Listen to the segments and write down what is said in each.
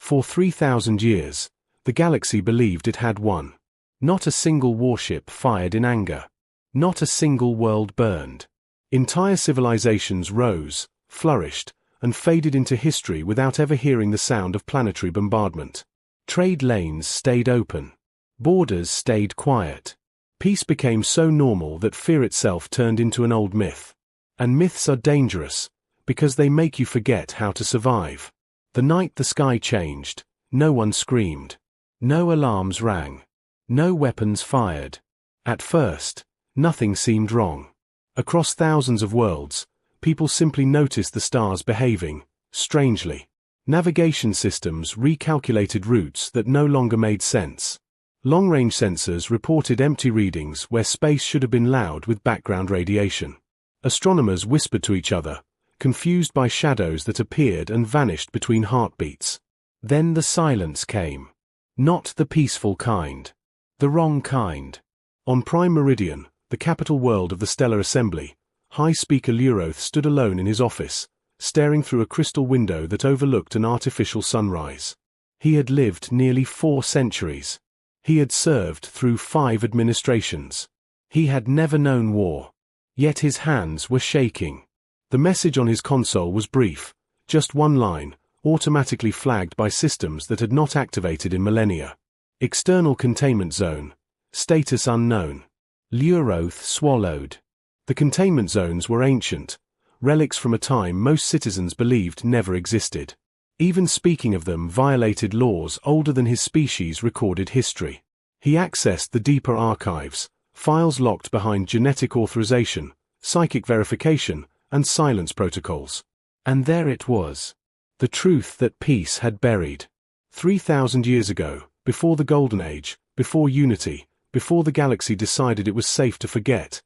For 3,000 years, the galaxy believed it had won. Not a single warship fired in anger. Not a single world burned. Entire civilizations rose, flourished, and faded into history without ever hearing the sound of planetary bombardment. Trade lanes stayed open. Borders stayed quiet. Peace became so normal that fear itself turned into an old myth. And myths are dangerous, because they make you forget how to survive. The night the sky changed, no one screamed. No alarms rang. No weapons fired. At first, nothing seemed wrong. Across thousands of worlds, people simply noticed the stars behaving strangely. Navigation systems recalculated routes that no longer made sense. Long-range sensors reported empty readings where space should have been loud with background radiation. Astronomers whispered to each other, confused by shadows that appeared and vanished between heartbeats. Then the silence came. Not the peaceful kind. The wrong kind. On Prime Meridian, the capital world of the Stellar Assembly, High Speaker Luroth stood alone in his office, staring through a crystal window that overlooked an artificial sunrise. He had lived nearly 4 centuries. He had served through 5 administrations. He had never known war. Yet his hands were shaking. The message on his console was brief, just one line, automatically flagged by systems that had not activated in millennia. External containment zone. Status unknown. Luroth swallowed. The containment zones were ancient, relics from a time most citizens believed never existed. Even speaking of them violated laws older than his species' recorded history. He accessed the deeper archives, files locked behind genetic authorization, psychic verification, and silence protocols. And there it was. The truth that peace had buried. 3,000 years ago, before the Golden Age, before Unity, before the galaxy decided it was safe to forget,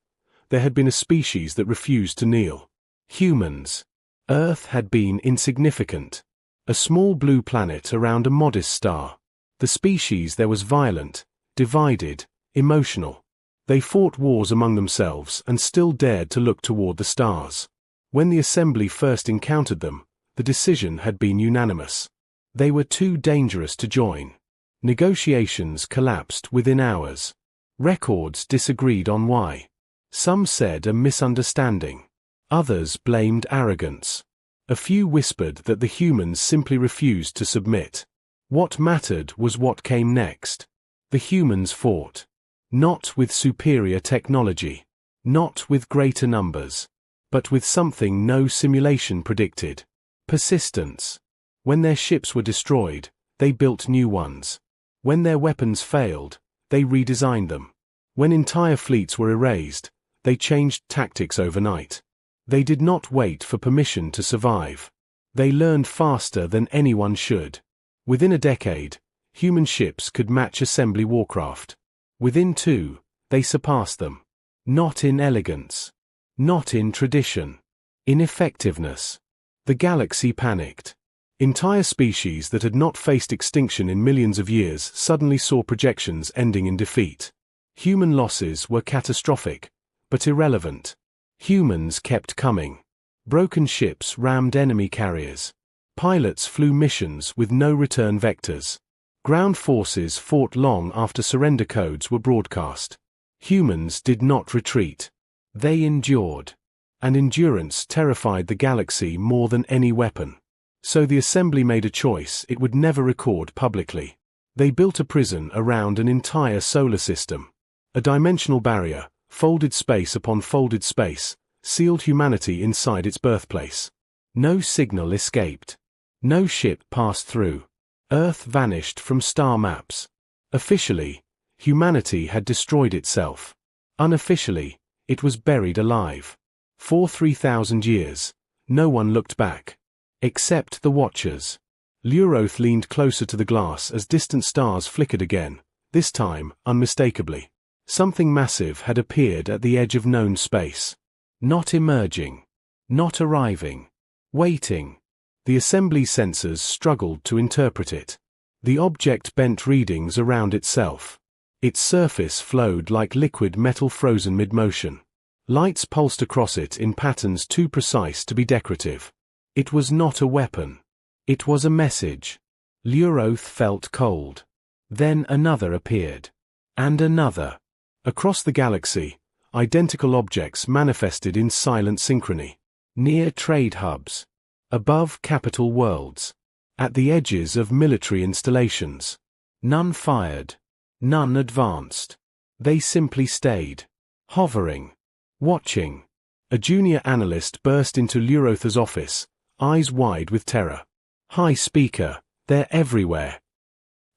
there had been a species that refused to kneel. Humans. Earth had been insignificant. A small blue planet around a modest star. The species there was violent, divided, emotional. They fought wars among themselves and still dared to look toward the stars. When the Assembly first encountered them, the decision had been unanimous. They were too dangerous to join. Negotiations collapsed within hours. Records disagreed on why. Some said a misunderstanding. Others blamed arrogance. A few whispered that the humans simply refused to submit. What mattered was what came next. The humans fought. Not with superior technology. Not with greater numbers. But with something no simulation predicted. Persistence. When their ships were destroyed, they built new ones. When their weapons failed, they redesigned them. When entire fleets were erased, they changed tactics overnight. They did not wait for permission to survive. They learned faster than anyone should. Within a decade, human ships could match assembly warcraft. Within 2, they surpassed them. Not in elegance. Not in tradition. In effectiveness. The galaxy panicked. Entire species that had not faced extinction in millions of years suddenly saw projections ending in defeat. Human losses were catastrophic, but irrelevant. Humans kept coming. Broken ships rammed enemy carriers. Pilots flew missions with no return vectors. Ground forces fought long after surrender codes were broadcast. Humans did not retreat. They endured. And endurance terrified the galaxy more than any weapon. So the Assembly made a choice it would never record publicly. They built a prison around an entire solar system. A dimensional barrier, folded space upon folded space, sealed humanity inside its birthplace. No signal escaped. No ship passed through. Earth vanished from star maps. Officially, humanity had destroyed itself. Unofficially, it was buried alive. For 3,000 years, no one looked back. Except the Watchers. Luroth leaned closer to the glass as distant stars flickered again, this time unmistakably. Something massive had appeared at the edge of known space. Not emerging. Not arriving. Waiting. The Assembly's sensors struggled to interpret it. The object bent readings around itself. Its surface flowed like liquid metal frozen mid-motion. Lights pulsed across it in patterns too precise to be decorative. It was not a weapon. It was a message. Luroth felt cold. Then another appeared. And another. Across the galaxy, identical objects manifested in silent synchrony. Near trade hubs. Above capital worlds. At the edges of military installations. None fired. None advanced. They simply stayed. Hovering. Watching. A junior analyst burst into Luroth's office, eyes wide with terror. "Hi, Speaker, they're everywhere."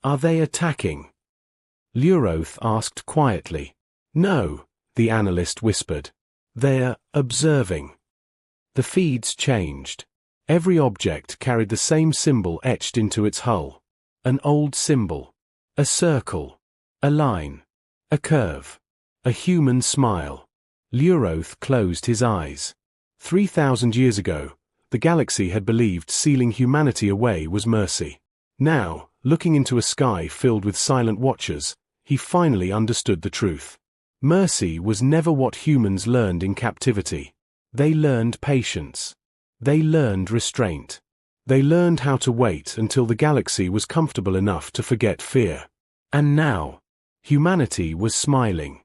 "Are they attacking?" Luroth asked quietly. "No," the analyst whispered. "They're observing." The feeds changed. Every object carried the same symbol etched into its hull. An old symbol. A circle. A line. A curve. A human smile. Luroth closed his eyes. 3,000 years ago, the galaxy had believed sealing humanity away was mercy. Now, looking into a sky filled with silent watchers, he finally understood the truth. Mercy was never what humans learned in captivity. They learned patience. They learned restraint. They learned how to wait until the galaxy was comfortable enough to forget fear. And now, humanity was smiling.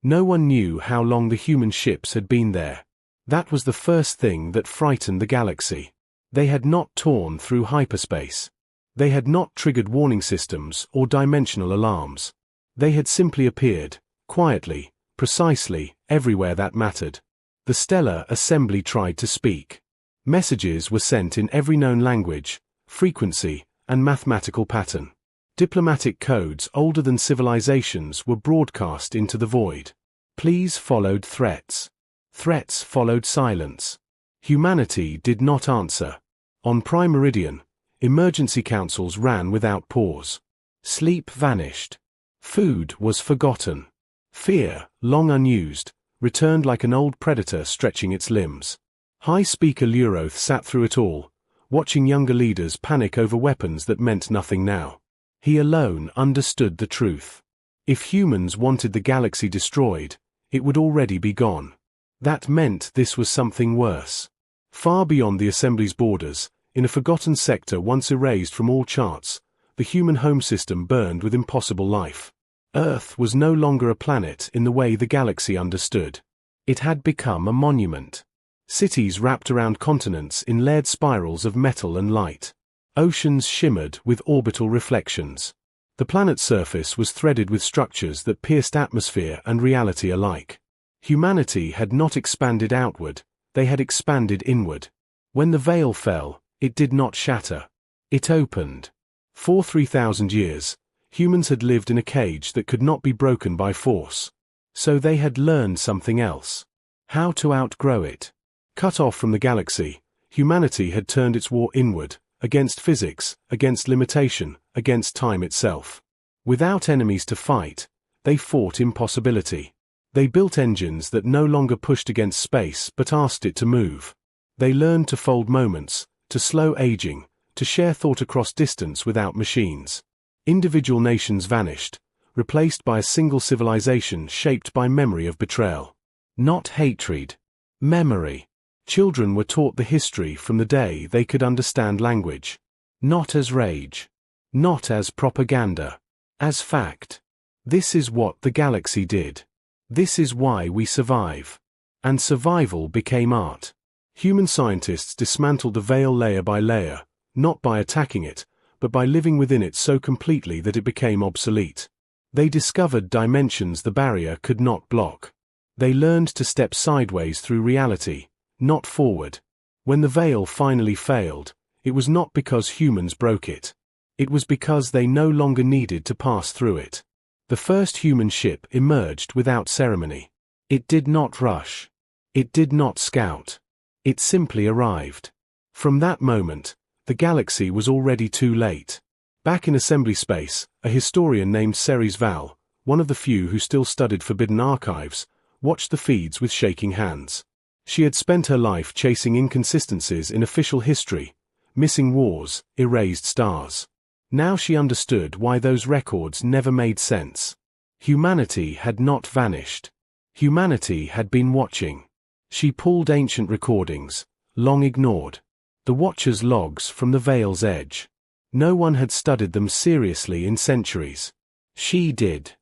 No one knew how long the human ships had been there. That was the first thing that frightened the galaxy. They had not torn through hyperspace. They had not triggered warning systems or dimensional alarms. They had simply appeared, quietly, precisely, everywhere that mattered. The stellar assembly tried to speak. Messages were sent in every known language, frequency, and mathematical pattern. Diplomatic codes older than civilizations were broadcast into the void. Pleas followed threats. Threats followed silence. Humanity did not answer. On Prime Meridian, emergency councils ran without pause. Sleep vanished. Food was forgotten. Fear, long unused, returned like an old predator stretching its limbs. High Speaker Luroth sat through it all, watching younger leaders panic over weapons that meant nothing now. He alone understood the truth. If humans wanted the galaxy destroyed, it would already be gone. That meant this was something worse. Far beyond the Assembly's borders, in a forgotten sector once erased from all charts, the human home system burned with impossible life. Earth was no longer a planet in the way the galaxy understood. It had become a monument. Cities wrapped around continents in layered spirals of metal and light. Oceans shimmered with orbital reflections. The planet's surface was threaded with structures that pierced atmosphere and reality alike. Humanity had not expanded outward, they had expanded inward. When the veil fell, it did not shatter. It opened. For 3,000 years, humans had lived in a cage that could not be broken by force. So they had learned something else. How to outgrow it. Cut off from the galaxy, humanity had turned its war inward, against physics, against limitation, against time itself. Without enemies to fight, they fought impossibility. They built engines that no longer pushed against space but asked it to move. They learned to fold moments, to slow aging, to share thought across distance without machines. Individual nations vanished, replaced by a single civilization shaped by memory of betrayal. Not hatred. Memory. Children were taught the history from the day they could understand language. Not as rage. Not as propaganda. As fact. This is what the galaxy did. This is why we survive. And survival became art. Human scientists dismantled the veil layer by layer, not by attacking it, but by living within it so completely that it became obsolete. They discovered dimensions the barrier could not block. They learned to step sideways through reality, not forward. When the veil finally failed, it was not because humans broke it. It was because they no longer needed to pass through it. The first human ship emerged without ceremony. It did not rush. It did not scout. It simply arrived. From that moment, the galaxy was already too late. Back in assembly space, a historian named Ceres Val, one of the few who still studied forbidden archives, watched the feeds with shaking hands. She had spent her life chasing inconsistencies in official history, missing wars, erased stars. Now she understood why those records never made sense. Humanity had not vanished. Humanity had been watching. She pulled ancient recordings, long ignored. The Watcher's logs from the veil's edge. No one had studied them seriously in centuries. She did.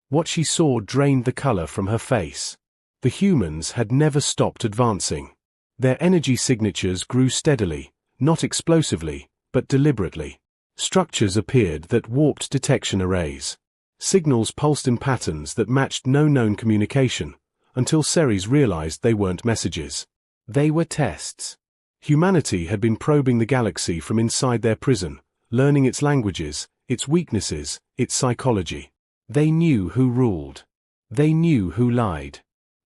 What she saw drained the color from her face. The humans had never stopped advancing. Their energy signatures grew steadily, not explosively, but deliberately. Structures appeared that warped detection arrays. Signals pulsed in patterns that matched no known communication, until Ceres realized they weren't messages. They were tests. Humanity had been probing the galaxy from inside their prison, learning its languages, its weaknesses, its psychology. They knew who ruled. They knew who lied.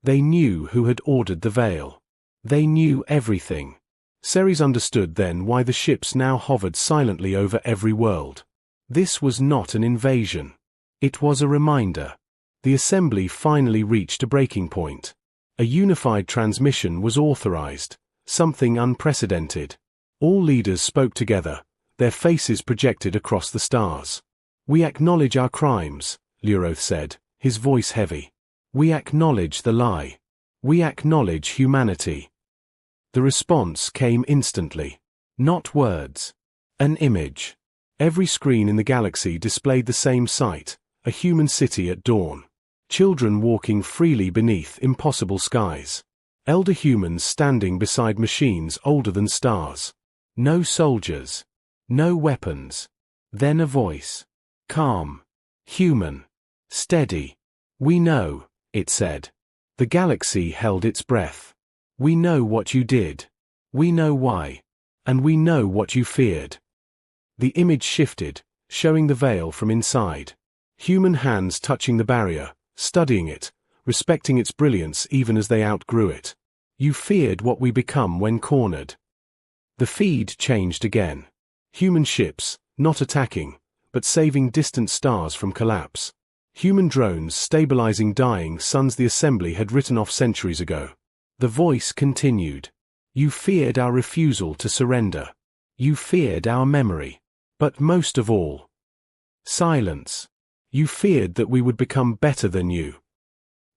They knew who had ordered the veil. They knew everything. Ceres understood then why the ships now hovered silently over every world. This was not an invasion. It was a reminder. The assembly finally reached a breaking point. A unified transmission was authorized, something unprecedented. All leaders spoke together, their faces projected across the stars. "We acknowledge our crimes," Leuroth said, his voice heavy. "We acknowledge the lie. We acknowledge humanity." The response came instantly. Not words. An image. Every screen in the galaxy displayed the same sight, a human city at dawn. Children walking freely beneath impossible skies. Elder humans standing beside machines older than stars. No soldiers. No weapons. Then a voice. Calm. Human. Steady. "We know," it said. The galaxy held its breath. "We know what you did. We know why. And we know what you feared." The image shifted, showing the veil from inside. Human hands touching the barrier, studying it, respecting its brilliance even as they outgrew it. "You feared what we become when cornered." The feed changed again. Human ships, not attacking, but saving distant stars from collapse. Human drones stabilizing dying suns the assembly had written off centuries ago. The voice continued. "You feared our refusal to surrender. You feared our memory. But most of all, silence. You feared that we would become better than you."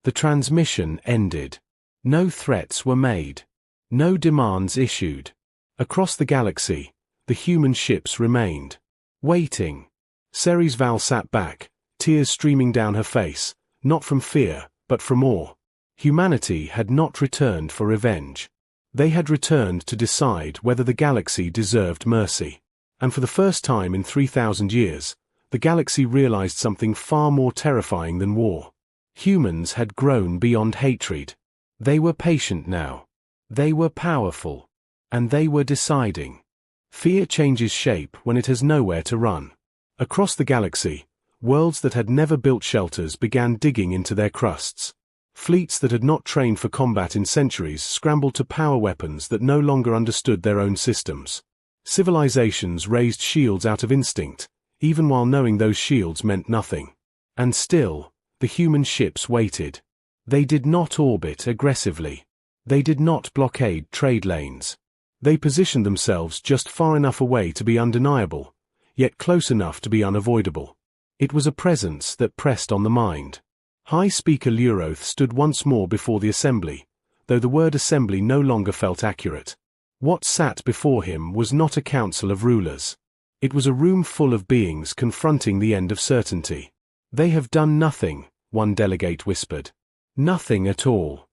The transmission ended. No threats were made. No demands issued. Across the galaxy, the human ships remained. Waiting. Ceres Val sat back, tears streaming down her face, not from fear, but from awe. Humanity had not returned for revenge. They had returned to decide whether the galaxy deserved mercy. And for the first time in 3,000 years, the galaxy realized something far more terrifying than war. Humans had grown beyond hatred. They were patient now. They were powerful. And they were deciding. Fear changes shape when it has nowhere to run. Across the galaxy, worlds that had never built shelters began digging into their crusts. Fleets that had not trained for combat in centuries scrambled to power weapons that no longer understood their own systems. Civilizations raised shields out of instinct, even while knowing those shields meant nothing. And still, the human ships waited. They did not orbit aggressively. They did not blockade trade lanes. They positioned themselves just far enough away to be undeniable, yet close enough to be unavoidable. It was a presence that pressed on the mind. High Speaker Leuroth stood once more before the assembly, though the word assembly no longer felt accurate. What sat before him was not a council of rulers. It was a room full of beings confronting the end of certainty. "They have done nothing," one delegate whispered. "Nothing at all."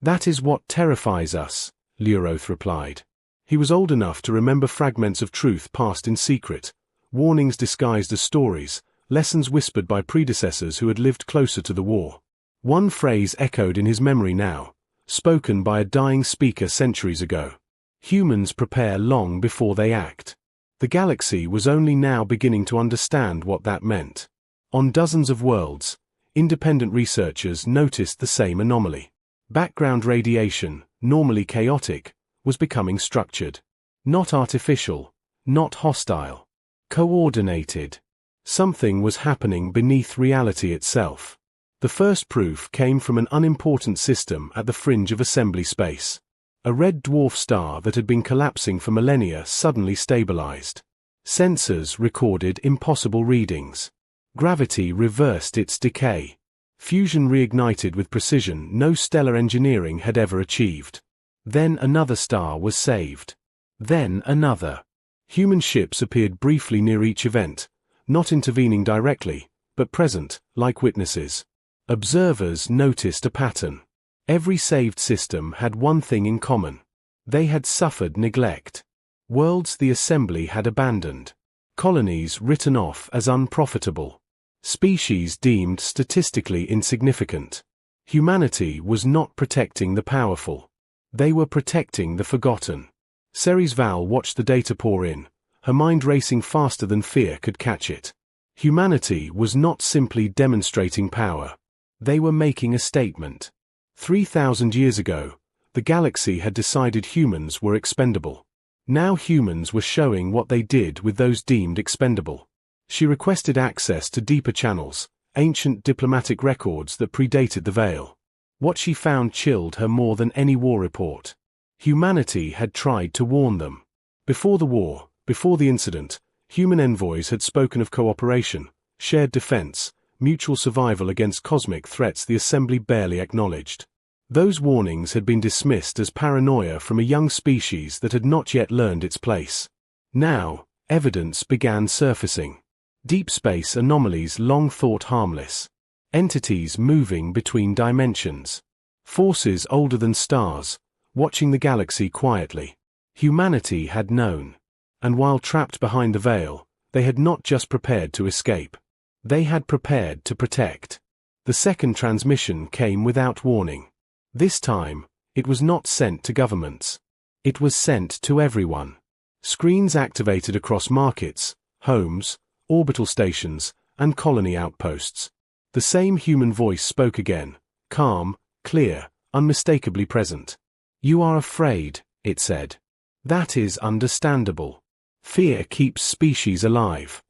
"That is what terrifies us," Leuroth replied. He was old enough to remember fragments of truth passed in secret, warnings disguised as stories, lessons whispered by predecessors who had lived closer to the war. One phrase echoed in his memory now, spoken by a dying speaker centuries ago. Humans prepare long before they act. The galaxy was only now beginning to understand what that meant. On dozens of worlds, independent researchers noticed the same anomaly. Background radiation, normally chaotic, was becoming structured. Not artificial, not hostile. Coordinated. Something was happening beneath reality itself. The first proof came from an unimportant system at the fringe of assembly space. A red dwarf star that had been collapsing for millennia suddenly stabilized. Sensors recorded impossible readings. Gravity reversed its decay. Fusion reignited with precision no stellar engineering had ever achieved. Then another star was saved. Then another. Human ships appeared briefly near each event, not intervening directly, but present, like witnesses. Observers noticed a pattern. Every saved system had one thing in common. They had suffered neglect. Worlds the assembly had abandoned. Colonies written off as unprofitable. Species deemed statistically insignificant. Humanity was not protecting the powerful. They were protecting the forgotten. Ceres Val watched the data pour in, her mind racing faster than fear could catch it. Humanity was not simply demonstrating power. They were making a statement. 3,000 years ago, the galaxy had decided humans were expendable. Now humans were showing what they did with those deemed expendable. She requested access to deeper channels, ancient diplomatic records that predated the Veil. What she found chilled her more than any war report. Humanity had tried to warn them. Before the war, before the incident, human envoys had spoken of cooperation, shared defense, mutual survival against cosmic threats the Assembly barely acknowledged. Those warnings had been dismissed as paranoia from a young species that had not yet learned its place. Now, evidence began surfacing. Deep space anomalies long thought harmless. Entities moving between dimensions. Forces older than stars, watching the galaxy quietly. Humanity had known. And while trapped behind the veil, they had not just prepared to escape. They had prepared to protect. The second transmission came without warning. This time, it was not sent to governments. It was sent to everyone. Screens activated across markets, homes, orbital stations, and colony outposts. The same human voice spoke again, calm, clear, unmistakably present. "You are afraid," it said. "That is understandable. Fear keeps species alive."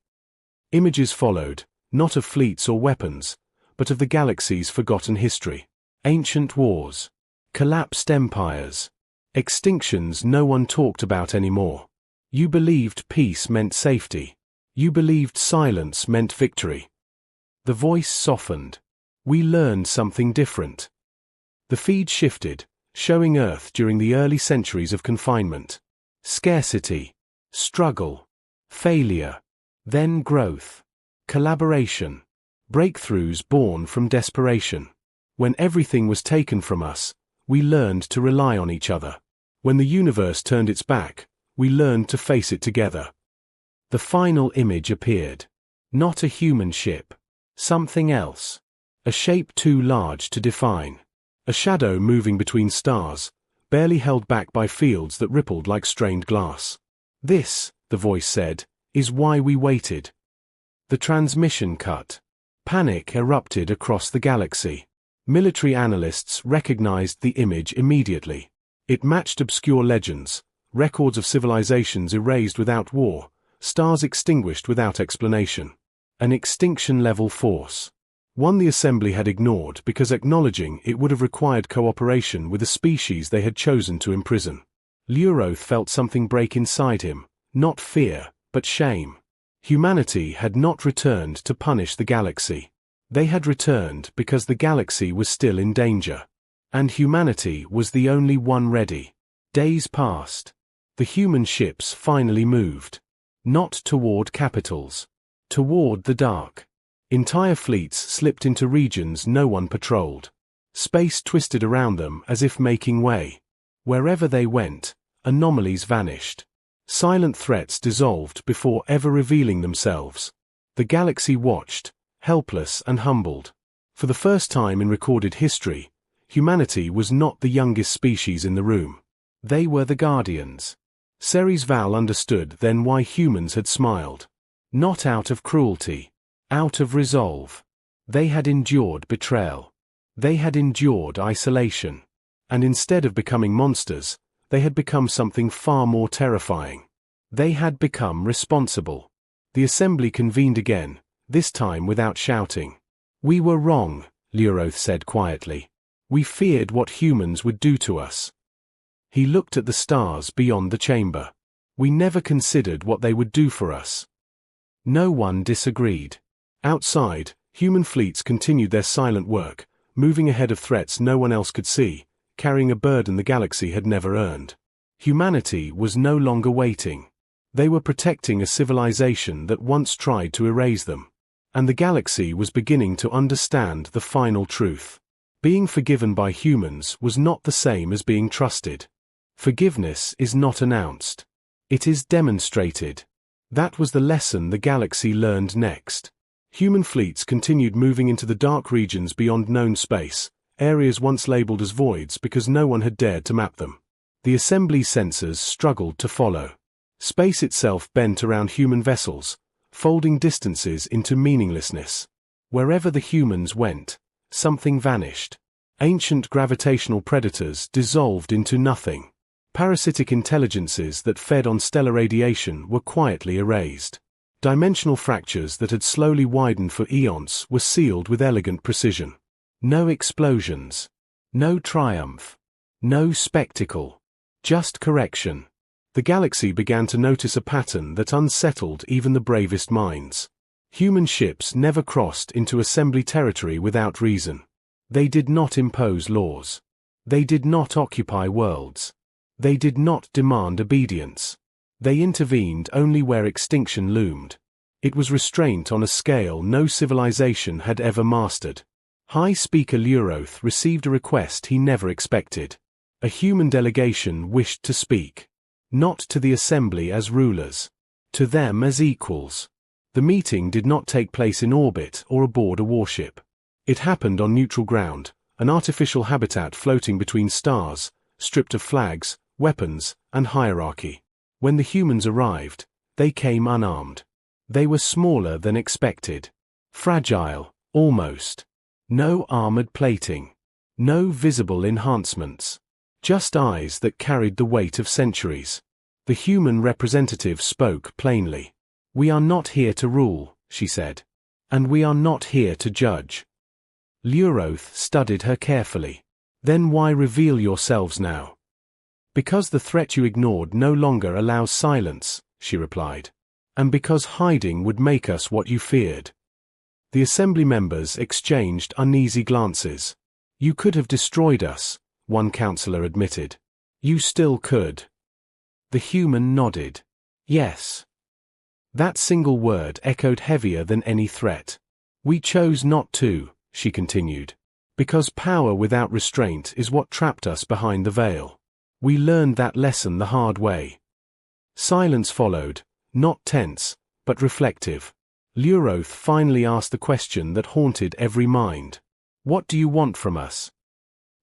Images followed, not of fleets or weapons, but of the galaxy's forgotten history. Ancient wars. Collapsed empires. Extinctions no one talked about anymore. You believed peace meant safety. You believed silence meant victory. The voice softened. "We learned something different." The feed shifted, showing Earth during the early centuries of confinement. Scarcity. Struggle. Failure. Then growth. Collaboration. Breakthroughs born from desperation. When everything was taken from us, we learned to rely on each other. When the universe turned its back, we learned to face it together. The final image appeared. Not a human ship. Something else. A shape too large to define. A shadow moving between stars, barely held back by fields that rippled like strained glass. "This," the voice said, "is why we waited." The transmission cut. Panic erupted across the galaxy. Military analysts recognized the image immediately. It matched obscure legends, records of civilizations erased without war, stars extinguished without explanation. An extinction-level force. One the Assembly had ignored because acknowledging it would have required cooperation with a species they had chosen to imprison. Leuroth felt something break inside him, not fear, but shame. Humanity had not returned to punish the galaxy. They had returned because the galaxy was still in danger. And humanity was the only one ready. Days passed. The human ships finally moved. Not toward capitals. Toward the dark. Entire fleets slipped into regions no one patrolled. Space twisted around them as if making way. Wherever they went, anomalies vanished. Silent threats dissolved before ever revealing themselves. The galaxy watched, helpless and humbled. For the first time in recorded history, humanity was not the youngest species in the room. They were the guardians. Ceres Val understood then why humans had smiled. Not out of cruelty. Out of resolve. They had endured betrayal. They had endured isolation. And instead of becoming monsters, they had become something far more terrifying. They had become responsible. The assembly convened again, this time without shouting. "We were wrong," Leuroth said quietly. "We feared what humans would do to us." He looked at the stars beyond the chamber. "We never considered what they would do for us." No one disagreed. Outside, human fleets continued their silent work, moving ahead of threats no one else could see, carrying a burden the galaxy had never earned. Humanity was no longer waiting. They were protecting a civilization that once tried to erase them. And the galaxy was beginning to understand the final truth. Being forgiven by humans was not the same as being trusted. Forgiveness is not announced. It is demonstrated. That was the lesson the galaxy learned next. Human fleets continued moving into the dark regions beyond known space, areas once labeled as voids because no one had dared to map them. The assembly sensors struggled to follow. Space itself bent around human vessels, folding distances into meaninglessness. Wherever the humans went, something vanished. Ancient gravitational predators dissolved into nothing. Parasitic intelligences that fed on stellar radiation were quietly erased. Dimensional fractures that had slowly widened for eons were sealed with elegant precision. No explosions. No triumph. No spectacle. Just correction. The galaxy began to notice a pattern that unsettled even the bravest minds. Human ships never crossed into assembly territory without reason. They did not impose laws. They did not occupy worlds. They did not demand obedience. They intervened only where extinction loomed. It was restraint on a scale no civilization had ever mastered. High Speaker Luroth received a request he never expected. A human delegation wished to speak. Not to the assembly as rulers. To them as equals. The meeting did not take place in orbit or aboard a warship. It happened on neutral ground, an artificial habitat floating between stars, stripped of flags, weapons, and hierarchy. When the humans arrived, they came unarmed. They were smaller than expected. Fragile, almost. No armored plating. No visible enhancements. Just eyes that carried the weight of centuries. The human representative spoke plainly. "We are not here to rule," she said. "And we are not here to judge." Luroth studied her carefully. "Then why reveal yourselves now?" "Because the threat you ignored no longer allows silence," she replied. "And because hiding would make us what you feared." The assembly members exchanged uneasy glances. "You could have destroyed us," one counselor admitted. "You still could." The human nodded. "Yes." That single word echoed heavier than any threat. "We chose not to," she continued. "Because power without restraint is what trapped us behind the veil. We learned that lesson the hard way." Silence followed, not tense, but reflective. Luroth finally asked the question that haunted every mind. "What do you want from us?"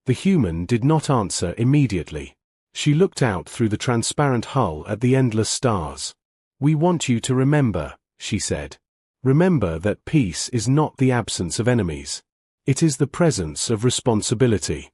The human did not answer immediately. She looked out through the transparent hull at the endless stars. "We want you to remember," she said. "Remember that peace is not the absence of enemies. It is the presence of responsibility."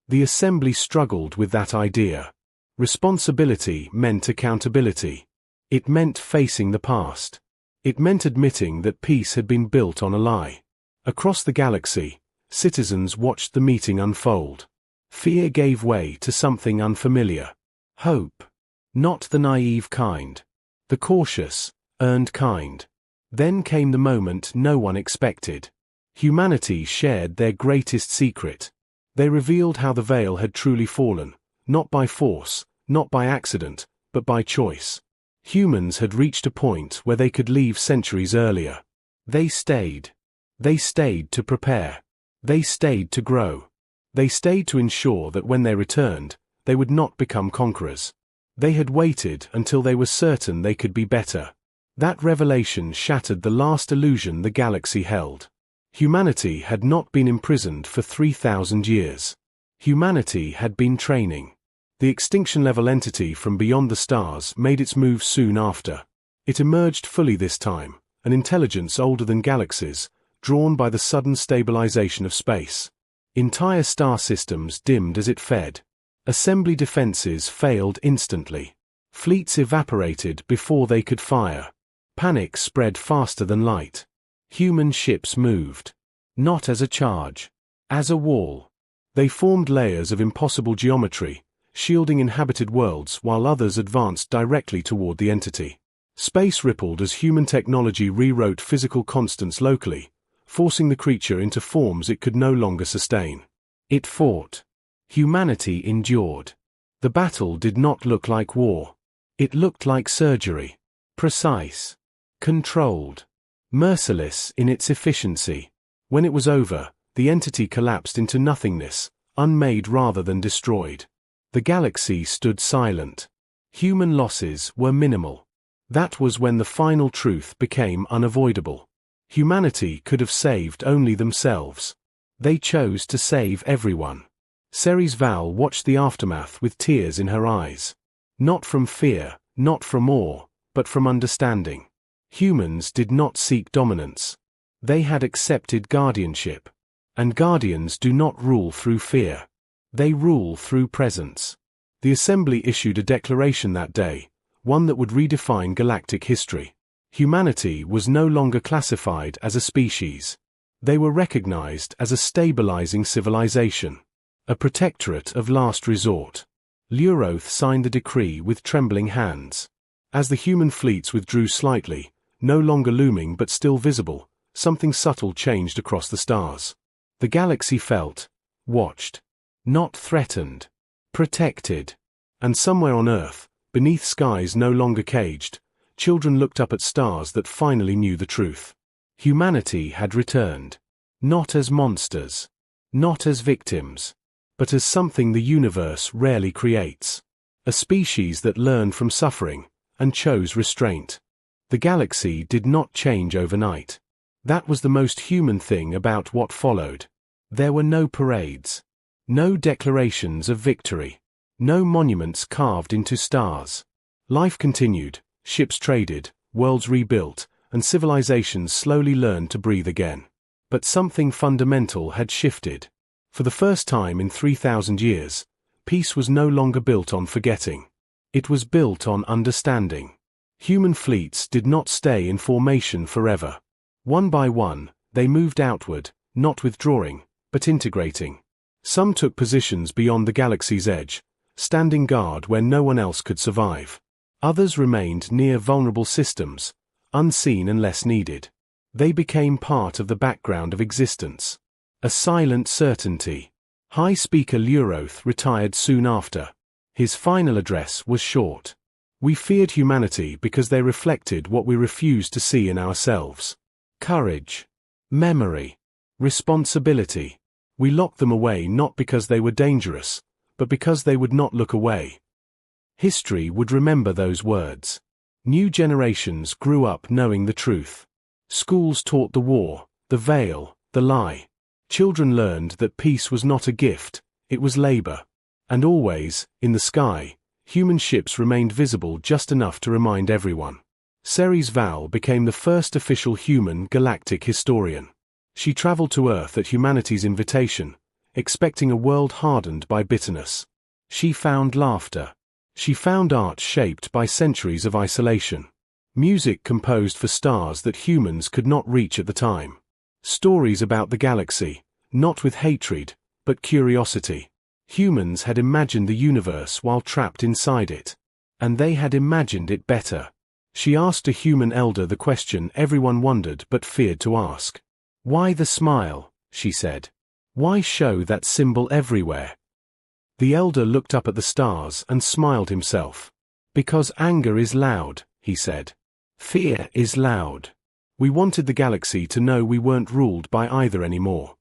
The assembly struggled with that idea. Responsibility meant accountability. It meant facing the past. It meant admitting that peace had been built on a lie. Across the galaxy, citizens watched the meeting unfold. Fear gave way to something unfamiliar. Hope. Not the naive kind. The cautious, earned kind. Then came the moment no one expected. Humanity shared their greatest secret. They revealed how the veil had truly fallen, not by force, not by accident, but by choice. Humans had reached a point where they could leave centuries earlier. They stayed. They stayed to prepare. They stayed to grow. They stayed to ensure that when they returned, they would not become conquerors. They had waited until they were certain they could be better. That revelation shattered the last illusion the galaxy held. Humanity had not been imprisoned for 3,000 years. Humanity had been training. The extinction-level entity from beyond the stars made its move soon after. It emerged fully this time, an intelligence older than galaxies, drawn by the sudden stabilization of space. Entire star systems dimmed as it fed. Assembly defenses failed instantly. Fleets evaporated before they could fire. Panic spread faster than light. Human ships moved. Not as a charge. As a wall. They formed layers of impossible geometry, shielding inhabited worlds while others advanced directly toward the entity. Space rippled as human technology rewrote physical constants locally, forcing the creature into forms it could no longer sustain. It fought. Humanity endured. The battle did not look like war. It looked like surgery. Precise. Controlled. Merciless in its efficiency. When it was over, the entity collapsed into nothingness, unmade rather than destroyed. The galaxy stood silent. Human losses were minimal. That was when the final truth became unavoidable. Humanity could have saved only themselves. They chose to save everyone. Ceres Val watched the aftermath with tears in her eyes. Not from fear, not from awe, but from understanding. Humans did not seek dominance. They had accepted guardianship. And guardians do not rule through fear. They rule through presence. The Assembly issued a declaration that day, one that would redefine galactic history. Humanity was no longer classified as a species. They were recognized as a stabilizing civilization. A protectorate of last resort. Leuroth signed the decree with trembling hands. As the human fleets withdrew slightly, no longer looming but still visible, something subtle changed across the stars. The galaxy felt, watched, not threatened, protected. And somewhere on Earth, beneath skies no longer caged, children looked up at stars that finally knew the truth. Humanity had returned. Not as monsters. Not as victims. But as something the universe rarely creates. A species that learned from suffering, and chose restraint. The galaxy did not change overnight. That was the most human thing about what followed. There were no parades. No declarations of victory. No monuments carved into stars. Life continued, ships traded, worlds rebuilt, and civilizations slowly learned to breathe again. But something fundamental had shifted. For the first time in 3,000 years, peace was no longer built on forgetting. It was built on understanding. Human fleets did not stay in formation forever. One by one, they moved outward, not withdrawing, but integrating. Some took positions beyond the galaxy's edge, standing guard where no one else could survive. Others remained near vulnerable systems, unseen unless needed. They became part of the background of existence. A silent certainty. High Speaker Leuroth retired soon after. His final address was short. We feared humanity because they reflected what we refused to see in ourselves. Courage. Memory. Responsibility. We locked them away not because they were dangerous, but because they would not look away. History would remember those words. New generations grew up knowing the truth. Schools taught the war, the veil, the lie. Children learned that peace was not a gift, it was labor. And always, in the sky, human ships remained visible just enough to remind everyone. Ceres Val became the first official human galactic historian. She traveled to Earth at humanity's invitation, expecting a world hardened by bitterness. She found laughter. She found art shaped by centuries of isolation. Music composed for stars that humans could not reach at the time. Stories about the galaxy, not with hatred, but curiosity. Humans had imagined the universe while trapped inside it. And they had imagined it better. She asked a human elder the question everyone wondered but feared to ask. Why the smile, she said. Why show that symbol everywhere? The elder looked up at the stars and smiled himself. Because anger is loud, he said. Fear is loud. We wanted the galaxy to know we weren't ruled by either anymore.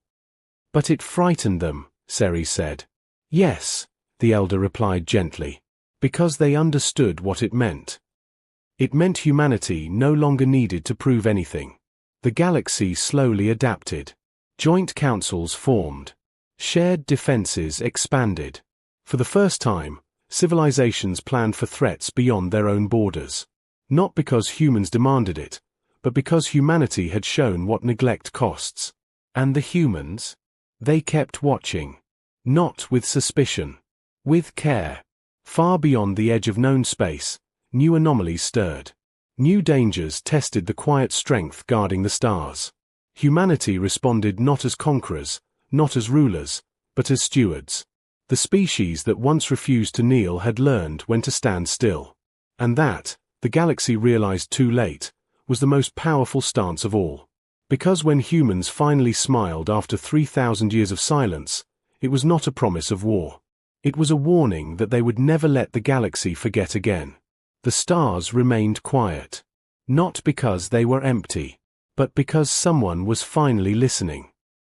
But it frightened them, Ceres said. Yes, the elder replied gently. Because they understood what it meant. It meant humanity no longer needed to prove anything. The galaxy slowly adapted. Joint councils formed. Shared defenses expanded. For the first time, civilizations planned for threats beyond their own borders. Not because humans demanded it, but because humanity had shown what neglect costs. And the humans? They kept watching. Not with suspicion. With care. Far beyond the edge of known space, new anomalies stirred. New dangers tested the quiet strength guarding the stars. Humanity responded not as conquerors, not as rulers, but as stewards. The species that once refused to kneel had learned when to stand still. And that, the galaxy realized too late, was the most powerful stance of all. Because when humans finally smiled after 3,000 years of silence, it was not a promise of war. It was a warning that they would never let the galaxy forget again. The stars remained quiet. Not because they were empty, but because someone was finally listening.